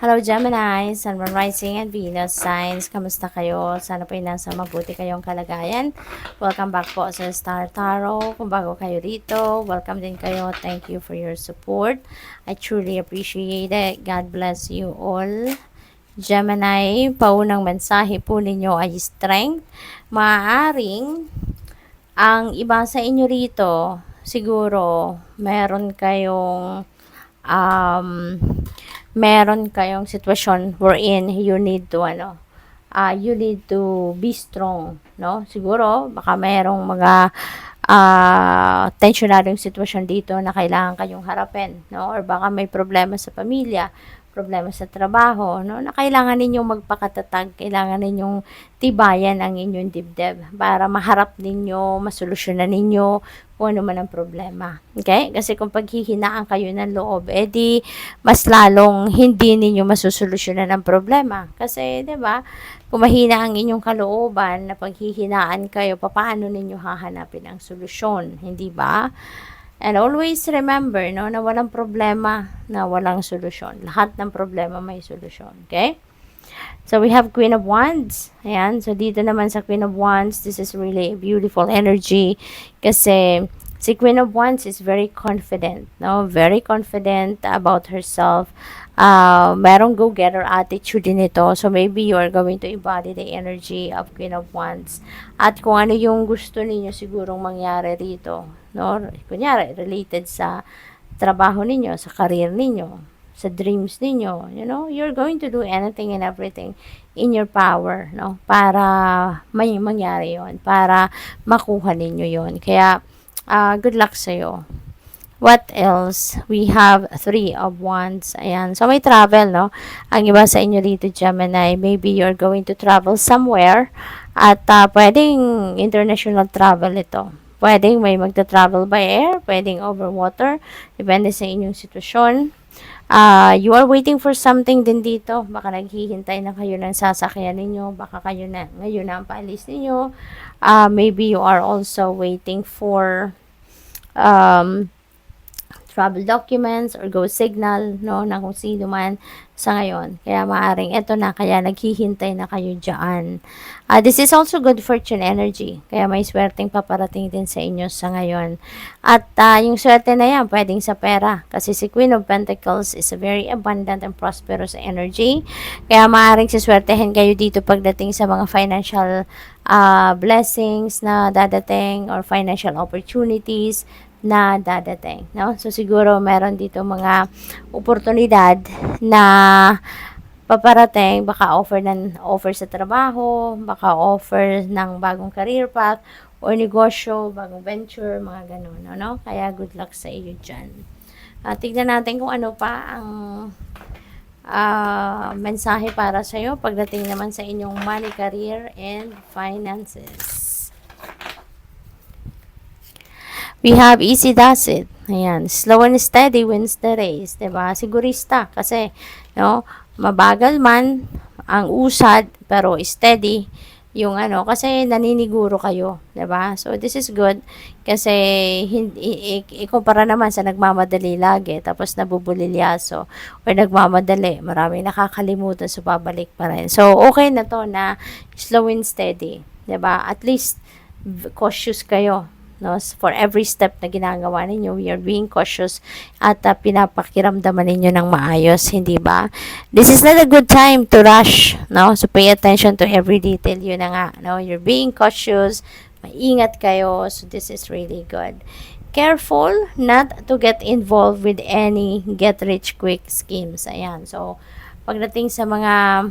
Hello Gemini, Sun, Moon, Rising, and Venus signs. Kamusta kayo? Sana po ay nasa mabuti kayong kalagayan. Welcome back po sa Star Tarot. Kung bago kayo dito, welcome din kayo. Thank you for your support. I truly appreciate it. God bless you all. Gemini, paunang mensahe po ninyo ay strength. Maaaring ang iba sa inyo rito, siguro, um, meron kayong sitwasyon wherein you need to be strong, no? Siguro, baka merong mga tensionaryong sitwasyon dito na kailangan kayong harapin, no? Or baka may problema sa pamilya, problema sa trabaho, no? Na kailangan ninyong magpakatatag, kailangan ninyong tibayan ang inyong dibdib para maharap ninyo, masolusyonan ninyo kung ano man ang problema. Okay? Kasi kung paghihinaan kayo ng loob, edi mas lalong hindi ninyo masusolusyonan ang problema. Kasi, 'di ba? Kung mahina ang inyong kalooban na paghihinaan kayo, paano ninyo hahanapin ang solusyon, hindi ba? And always remember, no, na walang problema na walang solusyon. Lahat ng problema may solusyon. Okay? So, we have Queen of Wands. Ayan. So, dito naman sa Queen of Wands, this is really a beautiful energy. Kasi, si Queen of Wands is very confident. No? Very confident about herself. Merong go-getter attitude din ito. So, maybe you are going to embody the energy of Queen of Wands. At kung ano yung gusto ninyo sigurong mangyari rito. No? Kunyari, related sa trabaho ninyo, sa career ninyo, sa dreams ninyo, you're going to do anything and everything in your power, no? Para may mangyari yon, para makuha ninyo yon. Kaya, good luck sa'yo. What else? We have 3 of Wands. Ayan. So, may travel, no? Ang iba sa inyo dito, Gemini, maybe you're going to travel somewhere at pwedeng international travel ito. Pwedeng may magta-travel by air, pwedeng over water, depende sa inyong sitwasyon. You are waiting for something din dito. Baka naghihintay na kayo ng sasakyan ninyo. Baka ngayon na ang paalis ninyo. Maybe you are also waiting for travel documents or go signal, no, na kung sino man sa ngayon. Kaya maaring eto na, kaya naghihintay na kayo dyan. This is also good fortune energy. Kaya may swerteng paparating din sa inyo sa ngayon. At yung swerte na yan, pwedeng sa pera. Kasi si Queen of Pentacles is a very abundant and prosperous energy. Kaya maaring siswertehin kayo dito pagdating sa mga financial blessings na dadating or financial opportunities na dadating, no? So, siguro meron dito mga oportunidad na paparating, baka offer sa trabaho, baka offer ng bagong career path, or negosyo, bagong venture, mga ganun, no? Kaya good luck sa iyo dyan. Tignan natin kung ano pa ang mensahe para sa iyo pagdating naman sa inyong money, career, and finances. We have easy does it. Ayan. Slow and steady wins the race. Diba? Sigurista. Kasi, no, mabagal man ang usad, pero steady yung kasi naniniguro kayo. Diba? So, this is good. Kasi, ikumpara naman sa nagmamadali lagi, tapos nabubulilyaso, or nagmamadali, maraming nakakalimutan, so babalik pa rin. So, okay na to na slow and steady. Diba? At least, cautious kayo. No, for every step na ginagawa ninyo, you're being cautious at pinapakiramdaman ninyo ng maayos, hindi ba? This is not a good time to rush, no? So, pay attention to every detail. Yun na nga, no? You're being cautious, maingat kayo, so this is really good. Careful not to get involved with any get-rich-quick schemes. Ayan, so, pagdating sa mga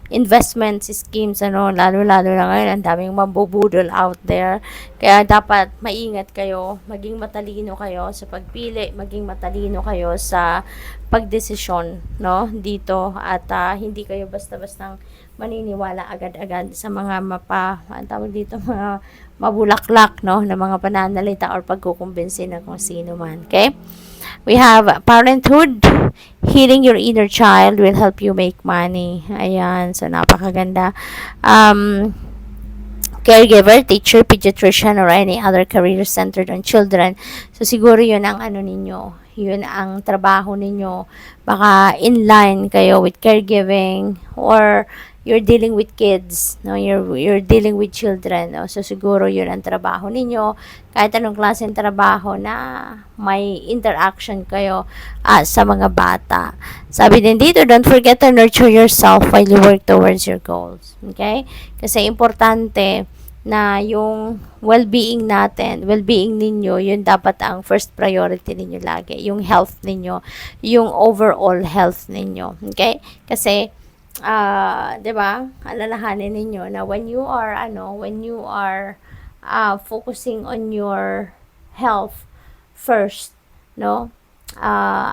investment schemes, lalo-lalo na ngayon, ang daming mambubudol out there. Kaya dapat maingat kayo, maging matalino kayo sa pagpili, maging matalino kayo sa pagdesisyon, no, dito, at hindi kayo basta-bastang maniniwala agad-agad sa mga mga mabulaklak, no, na mga pananalita or pagkukumbinsi na kung sino man. Okay? We have parenthood. Healing your inner child will help you make money. Ayan. So, napakaganda. Caregiver, teacher, pediatrician, or any other career centered on children. So, siguro yun ang ninyo. yun ang trabaho ninyo. Baka in line kayo with caregiving, or you're dealing with kids, no? You're dealing with children, no? So siguro yun ang trabaho ninyo. Kahit anong klaseng trabaho na may interaction kayo sa mga bata. Sabi din dito, don't forget to nurture yourself while you work towards your goals. Okay? Kasi importante na yung well-being natin, well-being ninyo, yun dapat ang first priority ninyo lagi. Yung health ninyo, yung overall health ninyo. Okay? Kasi, 'di ba? Alalahanin ninyo na when you are focusing on your health first, no?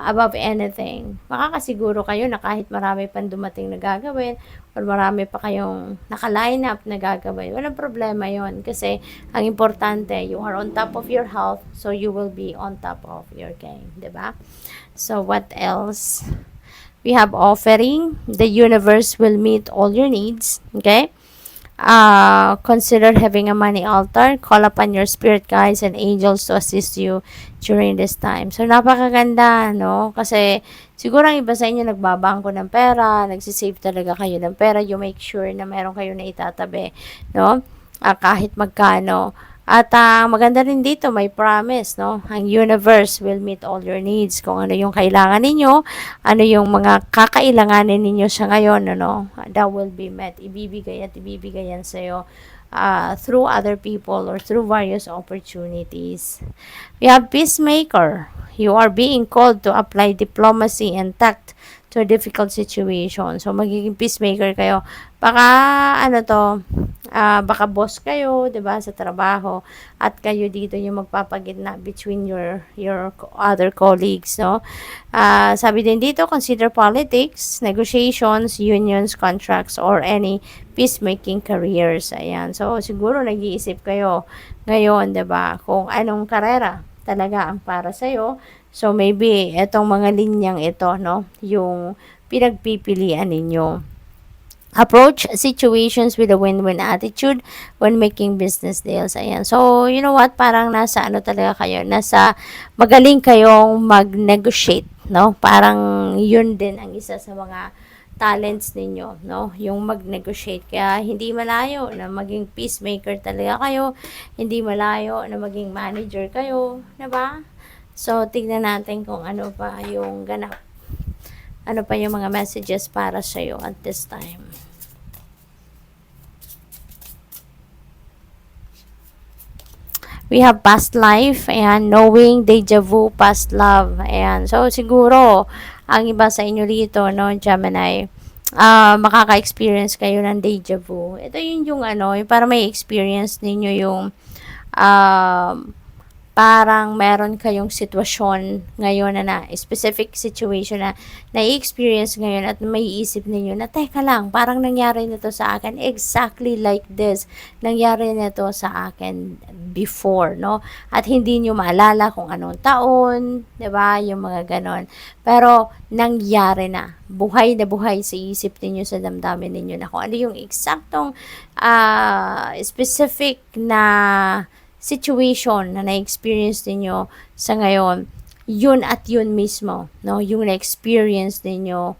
Above anything, makakasiguro kayo na kahit marami pang dumating na gagawin or marami pa kayong naka-line up na gagawin, walang problema yon. Kasi ang importante, you are on top of your health, so you will be on top of your game, diba? So what else? We have offering. The universe will meet all your needs. Okay? Consider having a money altar. Call upon your spirit guides and angels to assist you during this time. So, napakaganda, no? Kasi, siguro ang iba sa inyo nagbabangko ng pera, nagsisave talaga kayo ng pera. You make sure na meron kayo na itatabi, no? Kahit magkano. At maganda rin dito, may promise, no? Ang universe will meet all your needs. Kung ano yung kailangan ninyo, ano yung mga kakailanganin ninyo sa ngayon, ano, that will be met. Ibibigay at ibibigay yan sa'yo through other people or through various opportunities. We have peacemaker. You are being called to apply diplomacy and tact to a difficult situation. So, magiging peacemaker kayo. Baka, baka boss kayo, 'di ba, sa trabaho, at kayo dito yung magpapagitna between your other colleagues, no? Sabi din dito, consider politics, negotiations, unions, contracts, or any peacemaking careers. Ayan. So siguro nag-iisip kayo ngayon, 'di ba, kung anong karera talaga ang para sa iyo. So maybe etong mga linyang ito, no, yung pinagpipilian ninyo. Approach situations with a win-win attitude when making business deals. Ayan. So, you know what? Parang nasa talaga kayo. Nasa magaling kayong mag-negotiate, no? Parang yun din ang isa sa mga talents ninyo, no? Yung mag-negotiate. Kaya hindi malayo na maging peacemaker talaga kayo. Hindi malayo na maging manager kayo, 'di ba? So, tignan natin kung ano pa yung ganap. Ano pa yung mga messages para sa iyo at this time. We have past life, and knowing deja vu, past love. Ayan. So, siguro, ang iba sa inyo rito, no, Gemini, makaka-experience kayo ng deja vu. Ito yung yung para may experience ninyo yung, parang meron kayong sitwasyon ngayon na specific situation na nai-experience ngayon at may isip ninyo na, teka lang, parang nangyari na to sa akin exactly like this. Nangyari na to sa akin before, no? At hindi nyo maalala kung anong taon, 'di ba? Yung mga ganon. Pero nangyari na. Buhay na buhay sa isip ninyo, sa damdamin ninyo na kung ano yung eksaktong specific na situation na na-experience ninyo sa ngayon, yun at yun mismo, no? Yung na-experience ninyo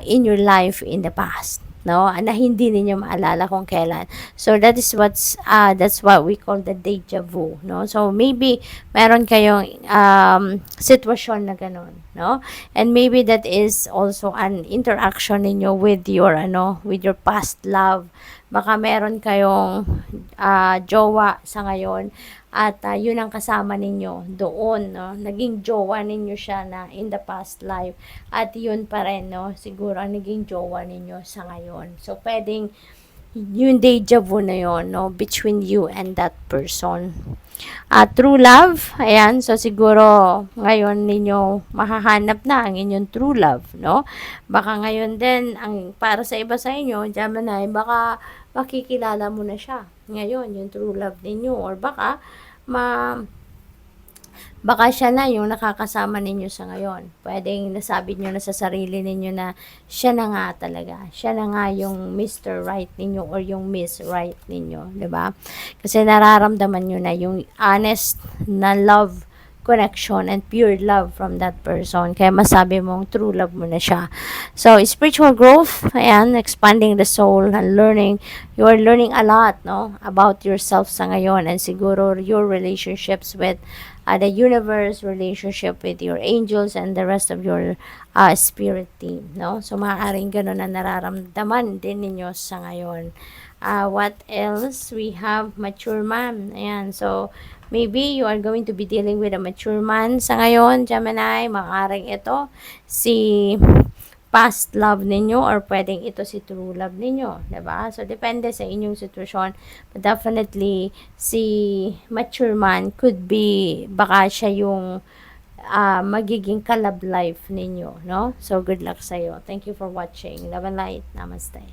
in your life in the past, no? Na hindi ninyo maalala kung kailan. So that is that's what we call the deja vu, no? So maybe meron kayong sitwasyon na ganun, no? And maybe that is also an interaction ninyo with your with your past love. Baka meron kayong jowa sa ngayon at yun ang kasama ninyo doon, no? Naging jowa ninyo siya na in the past life, at yun pa rin, no, siguro ang naging jowa ninyo sa ngayon. So pwedeng yung deja vu na yun, no, between you and that person. True love, ayan, so siguro ngayon ninyo mahahanap na ang inyong true love, no? Baka ngayon din, ang para sa iba sa inyo, Gemini, baka makikilala mo na siya ngayon, yung true love ninyo, or baka siya na yung nakakasama ninyo sa ngayon. Pwedeng nasabi nyo na sa sarili ninyo na siya na nga talaga. Siya na nga yung Mr. Right ninyo or yung Miss Right ninyo, 'di ba? Kasi nararamdaman nyo na yung honest na love connection and pure love from that person. Kaya masabi mong true love mo na siya. So, spiritual growth, ayan, expanding the soul and learning. You are learning a lot, no, about yourself sa ngayon, and siguro your relationships with the universe, relationship with your angels and the rest of your spirit team, no? So, maaaring ganun na nararamdaman din ninyo sa ngayon. What else? We have mature man. Ayan, so, maybe you are going to be dealing with a mature man sa ngayon, Gemini. Maaaring ito si past love ninyo or pwedeng ito si true love ninyo, 'di ba? So depende sa inyong sitwasyon. But definitely si mature man could be baka siya yung magiging ka-love life ninyo, no? So good luck sa iyo. Thank you for watching. Love and light. Namaste.